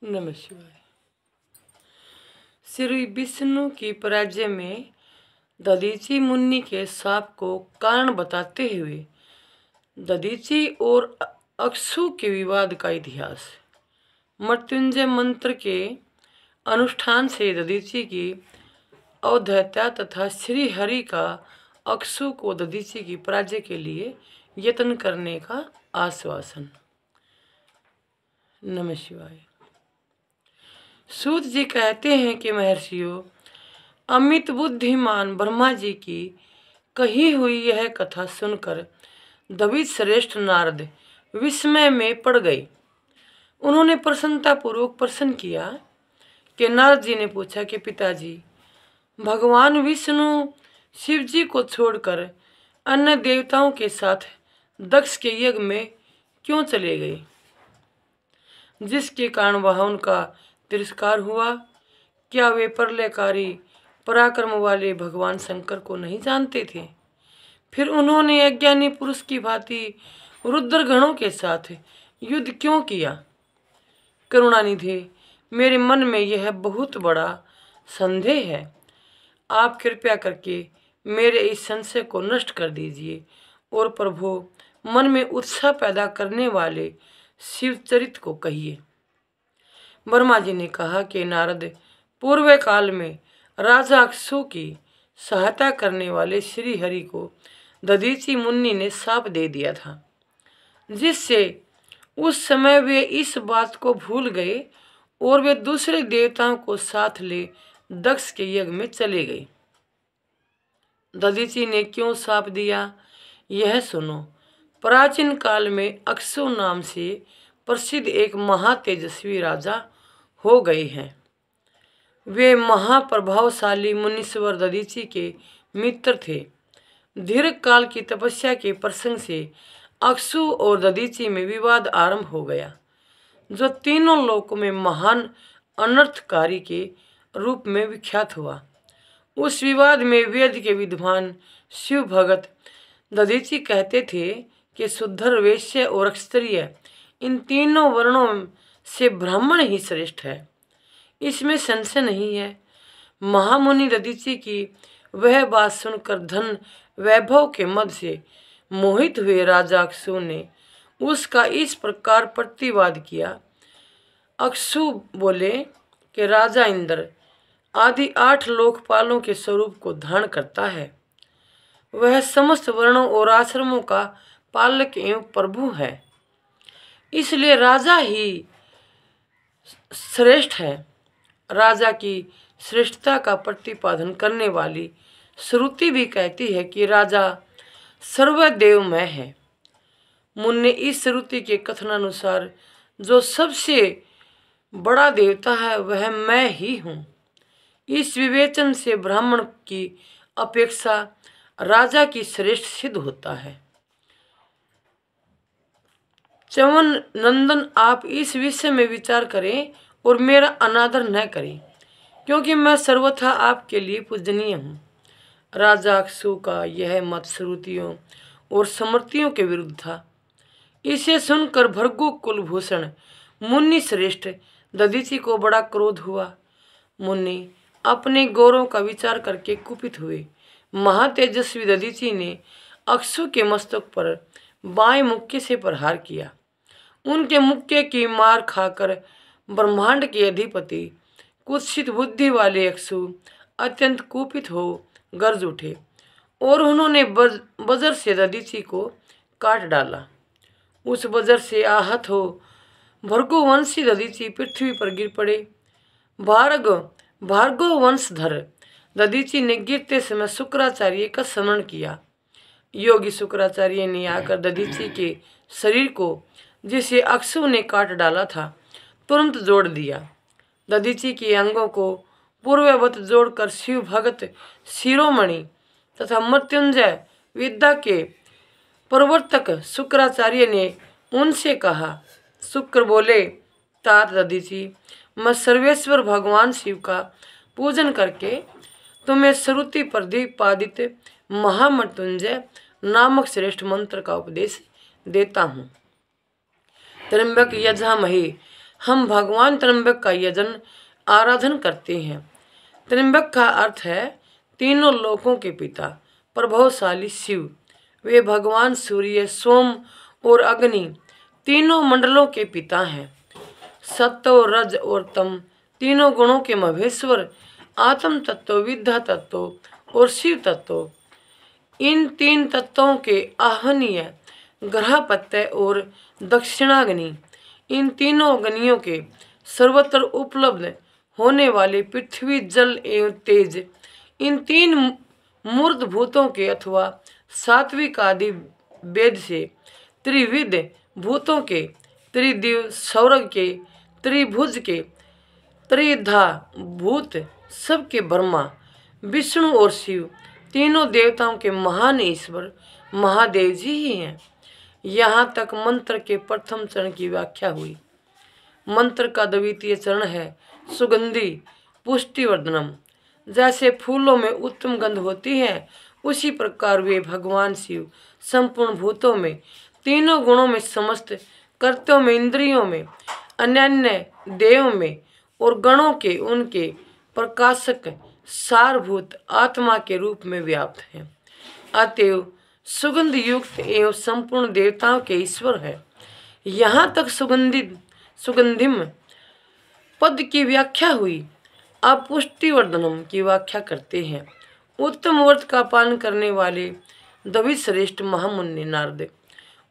नमः शिवाय। श्री विष्णु की पराजय में दधीचि मुनि के शाप को कारण बताते हुए दधीचि और अक्षु के विवाद का इतिहास। मृत्युंजय मंत्र के अनुष्ठान से दधीचि की अवध्यता तथा श्री हरि का अक्षु को दधीचि की पराजय के लिए यत्न करने का आश्वासन। नमः शिवाय। सूत जी कहते हैं कि महर्षियों, अमित बुद्धिमान ब्रह्मा जी की कही हुई यह कथा सुनकर दवित श्रेष्ठ नारद विस्मय में पड़ गए। उन्होंने प्रसन्नतापूर्वक प्रश्न किया कि नारद जी ने पूछा कि पिताजी, भगवान विष्णु शिव जी को छोड़कर अन्य देवताओं के साथ दक्ष के यज्ञ में क्यों चले गए, जिसके कारण वह उनका तिरस्कार हुआ? क्या वे प्रलयकारी पराक्रम वाले भगवान शंकर को नहीं जानते थे? फिर उन्होंने अज्ञानी पुरुष की भांति रुद्रगणों के साथ युद्ध क्यों किया? करुणानिधे, मेरे मन में यह बहुत बड़ा संदेह है। आप कृपया करके मेरे इस संशय को नष्ट कर दीजिए और प्रभु, मन में उत्साह पैदा करने वाले शिवचरित को कहिए। ब्रह्मा जी ने कहा कि नारद, पूर्व काल में राजा अक्षु की सहायता करने वाले श्री हरि को दधीचि मुनि ने शाप दे दिया था, जिससे उस समय वे इस बात को भूल गए और वे दूसरे देवताओं को साथ ले दक्ष के यज्ञ में चले गए। दधीचि ने क्यों शाप दिया, यह सुनो। प्राचीन काल में अक्षु नाम से प्रसिद्ध एक महातेजस्वी राजा हो गए हैं। वे महाप्रभावशाली मुनीश्वर दधीचि के मित्र थे। दीर्घ काल की तपस्या के प्रसंग से अक्षु और दधीचि में विवाद आरंभ हो गया, जो तीनों लोकों में महान अनर्थकारी के रूप में विख्यात हुआ। उस विवाद में वेद के विद्वान शिव भगत दधीचि कहते थे कि शुद्धर, वैश्य और क्षत्रिय, इन तीनों वर्णों से ब्राह्मण ही श्रेष्ठ है, इसमें संशय नहीं है। महामुनि दधीचि की वह बात सुनकर धन वैभव के मद से मोहित हुए राजा अक्षु ने उसका इस प्रकार प्रतिवाद किया। अक्षु बोले कि राजा इंद्र आदि 8 लोकपालों के स्वरूप को धारण करता है। वह समस्त वर्णों और आश्रमों का पालक एवं प्रभु है, इसलिए राजा ही श्रेष्ठ है। राजा की श्रेष्ठता का प्रतिपादन करने वाली श्रुति भी कहती है कि राजा सर्वदेवमय है। मुन्ने इस श्रुति के कथनानुसार जो सबसे बड़ा देवता है वह मैं ही हूँ। इस विवेचन से ब्राह्मण की अपेक्षा राजा की श्रेष्ठ सिद्ध होता है। च्यवन नंदन, आप इस विषय में विचार करें और मेरा अनादर न करें, क्योंकि मैं सर्वथा आपके लिए पूजनीय हूँ। राजा अक्षु का यह मत श्रुतियों और स्मृतियों के विरुद्ध था। इसे सुनकर भृगु कुलभूषण मुनि श्रेष्ठ दधीचि को बड़ा क्रोध हुआ। मुनि अपने गौरव का विचार करके कुपित हुए। महातेजस्वी दधीचि ने अक्षु के मस्तक पर बाएं मुक्के से प्रहार किया। उनके मुक्के की मार खाकर ब्रह्मांड के अधिपति कुत्सित बुद्धि वाले अक्षु अत्यंत कुपित हो गरज उठे और उन्होंने वज्र से दधीचि को काट डाला। उस वज्र से आहत हो भृगुवंशी दधीचि पृथ्वी पर गिर पड़े। भार्गव वंशधर दधीचि ने गिरते समय शुक्राचार्य का स्मरण किया। योगी शुक्राचार्य ने आकर दधीचि के शरीर को, जिसे अक्षु ने काट डाला था, तुरंत जोड़ दिया। दधीचि के अंगों को पूर्ववत जोड़कर शिव भगत शिरोमणि तथा मृत्युंजय विद्या के प्रवर्तक शुक्राचार्य ने उनसे कहा। शुक्र बोले, तात दधीचि, मैं सर्वेश्वर भगवान शिव का पूजन करके तुम्हें श्रुति प्रतिपादित महामृत्युंजय नामक श्रेष्ठ मंत्र का उपदेश देता हूँ। त्र्यंबक यजामहे हम भगवान त्र्यंबक का यजन आराधन करते हैं। त्र्यंबक का अर्थ है तीनों लोकों के पिता, प्रभावशाली शिव। वे भगवान सूर्य, सोम और अग्नि तीनों मंडलों के पिता हैं। सत्व, रज और तम तीनों गुणों के महेश्वर, आत्म तत्व, विद्या तत्व और शिव तत्व। इन तीन तत्वों के आहनीय ग्रहपत्य और दक्षिणाग्नि, इन तीनों अग्नियों के सर्वत्र उपलब्ध होने वाले पृथ्वी, जल एवं तेज, इन तीन मूर्त भूतों के अथवा सात्विक आदि वेद से त्रिविध भूतों के, त्रिदिव सौरग के, त्रिभुज के, त्रिधा भूत सबके ब्रह्मा, विष्णु और शिव तीनों देवताओं के महान ईश्वर महादेव जी ही हैं। यहाँ तक मंत्र के प्रथम चरण की व्याख्या हुई। मंत्र का द्वितीय चरण है सुगंधि पुष्टिवर्धनम। जैसे फूलों में उत्तम गंध होती है, उसी प्रकार वे भगवान शिव संपूर्ण भूतों में, तीनों गुणों में, समस्त कर्तव्यों में, इंद्रियों में, अन्यान्य देवों में और गणों के उनके प्रकाशक सारभूत आत्मा के रूप में व्याप्त हैं। अतएव सुगंध युक्त एवं संपूर्ण देवताओं के ईश्वर है। यहाँ तक सुगंधिम पद की व्याख्या हुई। अब पुष्टिवर्धनम की व्याख्या करते हैं। उत्तम व्रत का पालन करने वाले दवि श्रेष्ठ महामुनि नारद,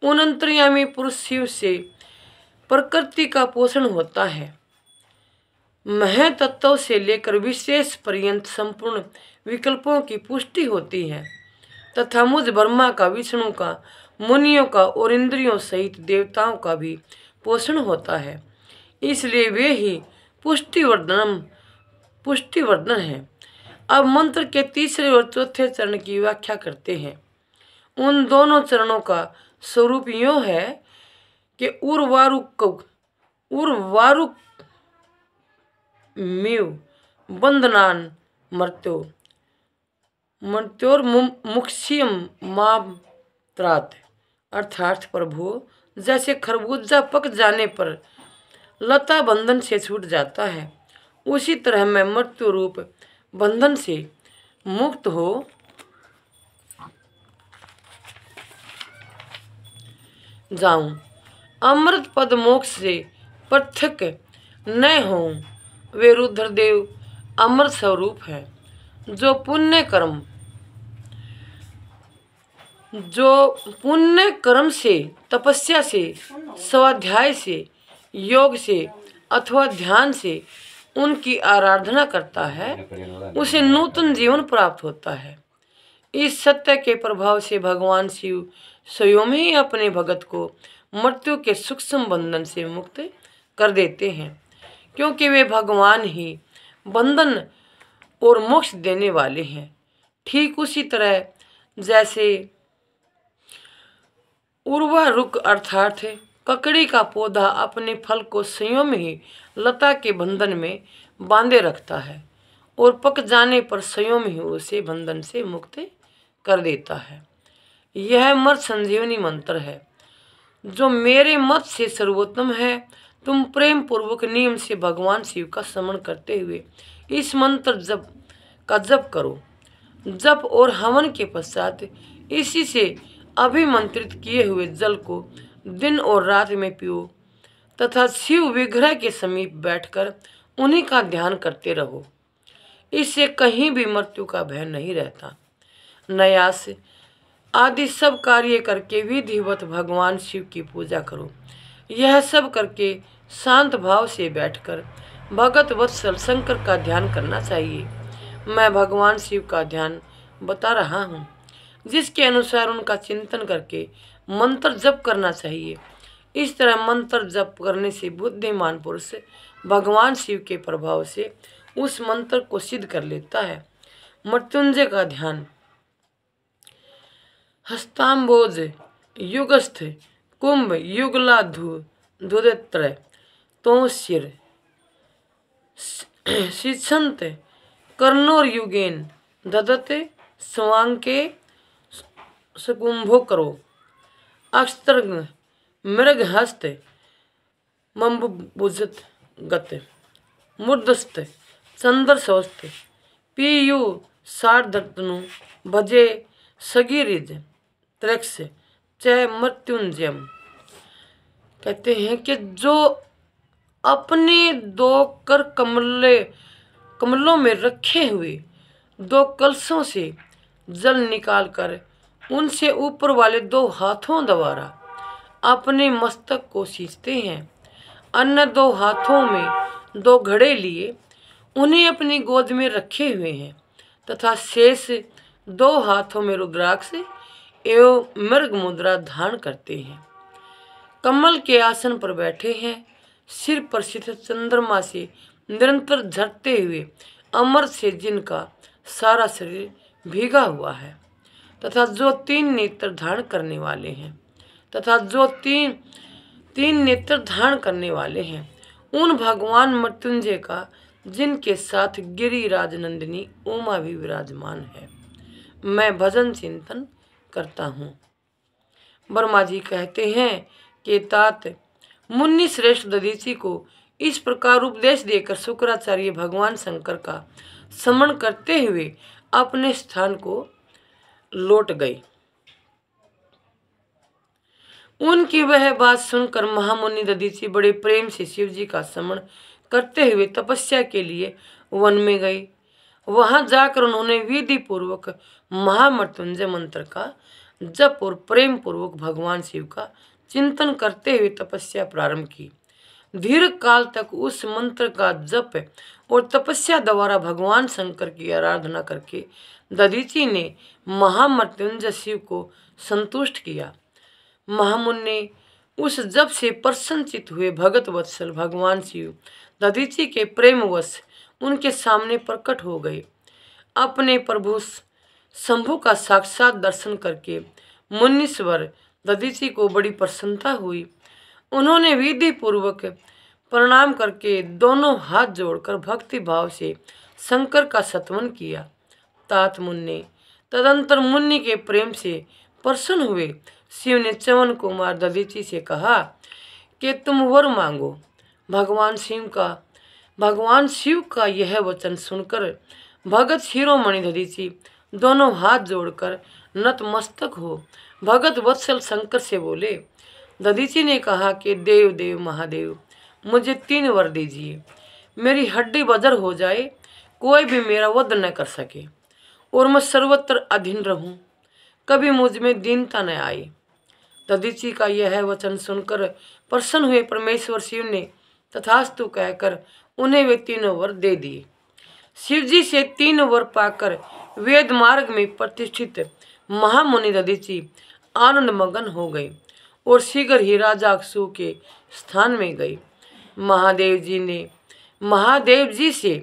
उन अंतर्यामी पुरुष शिव से प्रकृति का पोषण होता है। मह तत्व से लेकर विशेष पर्यंत संपूर्ण विकल्पों की पुष्टि होती है तथा मुझ ब्रह्मा का, विष्णु का, मुनियों का और इंद्रियों सहित देवताओं का भी पोषण होता है। इसलिए वे ही पुष्टिवर्धन है। अब मंत्र के तीसरे और चौथे चरण की व्याख्या करते हैं। उन दोनों चरणों का स्वरूप यूँ है कि उर्वारुक म्यू बंदनान मर्त्योर मुक्षियम मात्रात, अर्थात प्रभु, जैसे खरबूजा पक जाने पर लता बंधन से छूट जाता है, उसी तरह मैं मृत्यु रूप बंधन से मुक्त हो जाऊं, अमृत पद मोक्ष से पृथक न होऊं। वे रुद्रदेव अमृत स्वरूप है, जो पुण्य कर्म से, तपस्या से, स्वाध्याय से, योग से अथवा ध्यान से उनकी आराधना करता है, उसे नूतन जीवन प्राप्त होता है। इस सत्य के प्रभाव से भगवान शिव स्वयं ही अपने भगत को मृत्यु के सूक्ष्म बंधन से मुक्त कर देते हैं, क्योंकि वे भगवान ही बंधन और मोक्ष देने वाले हैं। ठीक उसी तरह जैसे उर्वारुक अर्थात ककड़ी का पौधा अपने फल को संयम ही लता के बंधन में बांधे रखता है और पक जाने पर संयम ही उसे बंधन से मुक्त कर देता है। यह मत संजीवनी मंत्र है, जो मेरे मत से सर्वोत्तम है। तुम प्रेम पूर्वक नियम से भगवान शिव का स्मरण करते हुए इस मंत्र जप करो। जप और हवन के पश्चात इसी से अभिमंत्रित किए हुए जल को दिन और रात में पियो तथा शिव विग्रह के समीप बैठकर उन्हीं का ध्यान करते रहो। इससे कहीं भी मृत्यु का भय नहीं रहता। न्यास आदि सब कार्य करके विधिवत भगवान शिव की पूजा करो। यह सब करके शांत भाव से बैठकर भगत वत्सल शंकर का ध्यान करना चाहिए। मैं भगवान शिव का ध्यान बता रहा हूँ, जिसके अनुसार उनका चिंतन करके मंत्र जप करना चाहिए। इस तरह मंत्र जप करने से बुद्धिमान पुरुष भगवान शिव के प्रभाव से उस मंत्र को सिद्ध कर लेता है। मृत्युंजय का ध्यान। हस्तांबोज युगस्थ कुंभ युगलाधु धुदत्र तो सिर शिक्षंत कर्णोर युगेन ददते स्वांके सुकुंभो करो अक्षत्र मृगहस्त मम्बुजत गत मुर्दस्त चंद्र सवस्त पीयु सार्धतनु भजे सगीरिज त्रक्ष च मृत्युंजयम। कहते हैं कि जो अपने दो कर कमलों में रखे हुए दो कलशों से जल निकालकर उनसे ऊपर वाले दो हाथों द्वारा अपने मस्तक को सींचते हैं, अन्य दो हाथों में दो घड़े लिए उन्हें अपनी गोद में रखे हुए हैं तथा शेष दो हाथों में रुद्राक्ष एवं मृग मुद्रा धारण करते हैं। कमल के आसन पर बैठे हैं, सिर पर स्थित चंद्रमा से निरंतर झरते हुए अमृत से जिनका सारा शरीर भीगा हुआ है तथा जो तीन नेत्र धारण करने वाले हैं तीन नेत्र धारण करने वाले हैं उन भगवान मृत्युंजय का जिनके साथ गिरिराज नंदिनी उमा भी विराजमान है मैं भजन चिंतन करता हूँ। वर्मा जी कहते हैं कि तात मुनि श्रेष्ठ दधीचि को इस प्रकार उपदेश देकर शुक्राचार्य भगवान शंकर का स्मरण करते हुए अपने स्थान को लौट गए। उनकी वह बात सुनकर महामुनि दधीचि बड़े प्रेम से शिव जी का स्मरण करते हुए तपस्या के लिए वन में गए। वहां जाकर उन्होंने विधि पूर्वक महामृत्युंजय मंत्र का जप और प्रेम पूर्वक भगवान शिव का चिंतन करते हुए तपस्या प्रारंभ की। दीर्घ काल तक उस मंत्र का जप और तपस्या द्वारा भगवान शंकर की आराधना करके दधीचि ने महामृत्युंजय शिव को संतुष्ट किया। महामुनि ने उस जप से प्रसन्नचित हुए भगत वत्सल भगवान शिव दधीचि के प्रेमवश उनके सामने प्रकट हो गए। अपने प्रभु शंभु का साक्षात दर्शन करके मुनीश्वर दधीचि को बड़ी प्रसन्नता हुई। उन्होंने विधि पूर्वक प्रणाम करके दोनों हाथ जोड़कर भक्ति भाव से शंकर का स्तवन किया। तात मुनि तदंतर मुनि के प्रेम से प्रसन्न हुए। शिव ने च्यवन कुमार दधीचि से कहा कि तुम वर मांगो। भगवान शिव का यह वचन सुनकर भगत शिरोमणि दधीचि दोनों हाथ जोड़कर नतमस्तक हो भगत वत्सल शंकर से बोले। दधीचि ने कहा कि देव देव महादेव मुझे 3 वर दीजिए, मेरी हड्डी बजर हो जाए, कोई भी मेरा वध न कर सके और मैं सर्वत्र अधीन रहूं, कभी मुझ में दीनता न आए। दधीचि का यह वचन सुनकर प्रसन्न हुए परमेश्वर शिव ने तथास्तु कहकर उन्हें वे 3 वर दे दिए। शिव जी से 3 वर पाकर वेद मार्ग में प्रतिष्ठित महामुनि दधीचि आनंद मगन हो गए और शीघ्र ही राजा अक्षु के स्थान में गए। महादेव जी से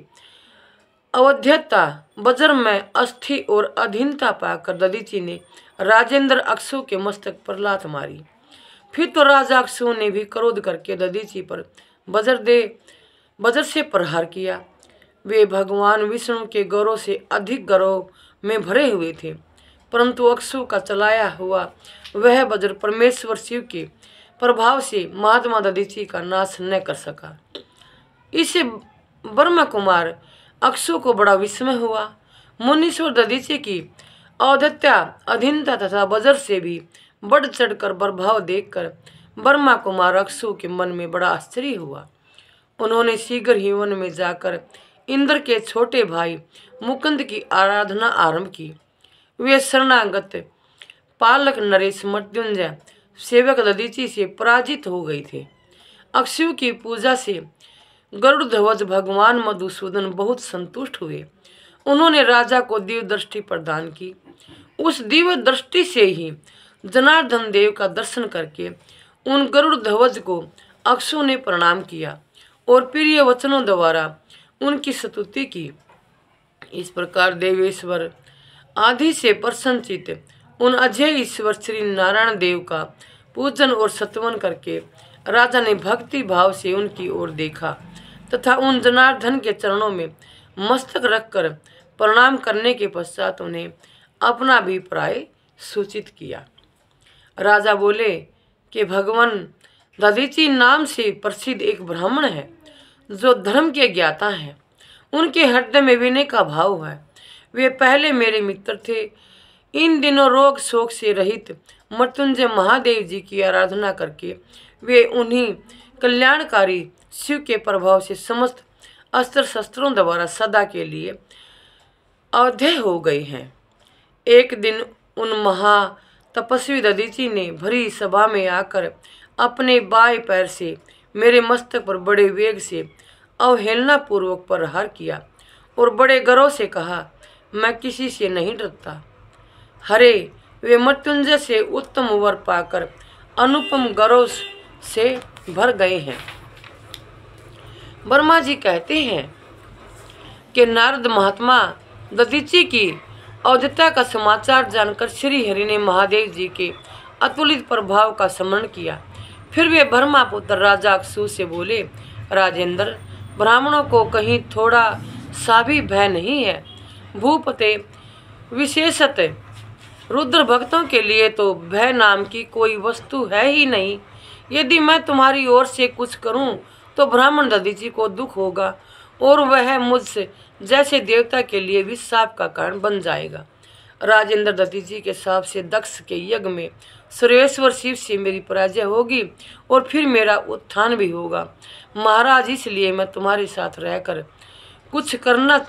अवध्यता वज्र में अस्थि और अधीनता पाकर दधीचि ने राजेंद्र अक्षु के मस्तक पर लात मारी। फिर तो राजा अक्षु ने भी क्रोध करके दधीचि पर वज्र से प्रहार किया। वे भगवान विष्णु के गौरव से अधिक गौरव में भरे हुए थे, परंतु अक्षु का चलाया हुआ वह वज्र परमेश्वर शिव के प्रभाव से महात्मा दधीचि का नाश न कर सका। इससे ब्रह्म कुमार अक्षु को बड़ा विस्मय हुआ। मुनीश्वर दधीचि की औद्धत्या अधीनता तथा वज्र से भी बढ़ चढ़कर प्रभाव देखकर ब्रह्मा कुमार अक्षु के मन में बड़ा आश्चर्य हुआ। उन्होंने शीघ्र ही वन में जाकर इंद्र के छोटे भाई मुकुंद की आराधना आरंभ की। वे शरणागत पालक नरेश मृत्युंजय सेवक दधीचि से पराजित हो गए थे। अक्षु की पूजा से गरुड़ध्वज भगवान मधुसूदन बहुत संतुष्ट हुए। उन्होंने राजा को दिव्य दृष्टि प्रदान की। उस दिव्य दृष्टि से ही जनार्दन देव का दर्शन करके उन गरुड़ध्वज को अक्षु ने प्रणाम किया और प्रिय वचनों द्वारा उनकी स्तुति की। इस प्रकार देवेश्वर आदि से प्रसन्नचित उन अजय ईश्वर श्री नारायण देव का पूजन और स्तवन करके राजा ने भक्ति भाव से उनकी ओर देखा तथा उन जनार्दन के चरणों में मस्तक रखकर प्रणाम करने के पश्चात उन्हें अपना अभिप्राय सूचित किया। राजा बोले कि भगवान दधीचि नाम से प्रसिद्ध एक ब्राह्मण है जो धर्म के ज्ञाता हैं। उनके हृदय में विनय का भाव है। वे पहले मेरे मित्र थे। इन दिनों रोग शोक से रहित मृत्युंजय महादेव जी की आराधना करके वे उन्हीं कल्याणकारी शिव के प्रभाव से समस्त अस्त्र शस्त्रों द्वारा सदा के लिए अवधेय हो गए हैं। एक दिन उन महा तपस्वी दधीचि ने भरी सभा में आकर अपने बाएं पैर से मेरे मस्तक पर बड़े वेग से अवहेलना पूर्वक प्रहार किया और बड़े गर्व से कहा, मैं किसी से नहीं डरता। हरे वे मृत्युंजय से उत्तम वर पाकर अनुपम गौरव से भर गए हैं। वर्मा जी कहते हैं कि नारद महात्मा दधीचि की अवधता का समाचार जानकर श्री हरि ने महादेव जी के अतुलित प्रभाव का स्मरण किया। फिर वे ब्रह्मा पुत्र राजा अक्षु से बोले, राजेंद्र, ब्राह्मणों को कहीं थोड़ा सा भी भय नहीं है। भूपते विशेषतः रुद्र भक्तों के लिए तो भय नाम की कोई वस्तु है ही नहीं। यदि मैं तुम्हारी ओर से कुछ करूं तो ब्राह्मण दधीचि को दुख होगा और वह मुझसे जैसे देवता के लिए भी शाप का कारण बन जाएगा। राजेंद्र, दधीचि के शाप से दक्ष के यज्ञ में सुरेश्वर शिव से मेरी पराजय होगी और फिर मेरा उत्थान भी होगा। महाराज, इसलिए मैं तुम्हारे साथ रहकर कुछ करना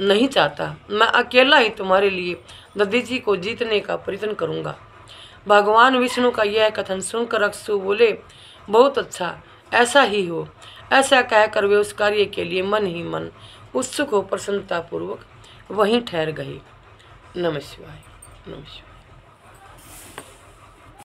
नहीं चाहता। मैं अकेला ही तुम्हारे लिए दधीचि को जीतने का प्रयत्न करूंगा। भगवान विष्णु का यह कथन सुनकर अक्षु बोले, बहुत अच्छा, ऐसा ही हो। ऐसा कहकर वे उस कार्य के लिए मन ही मन उत्सुक हो प्रसन्नतापूर्वक वहीं ठहर गए। नमः शिवाय, नमः शिवाय।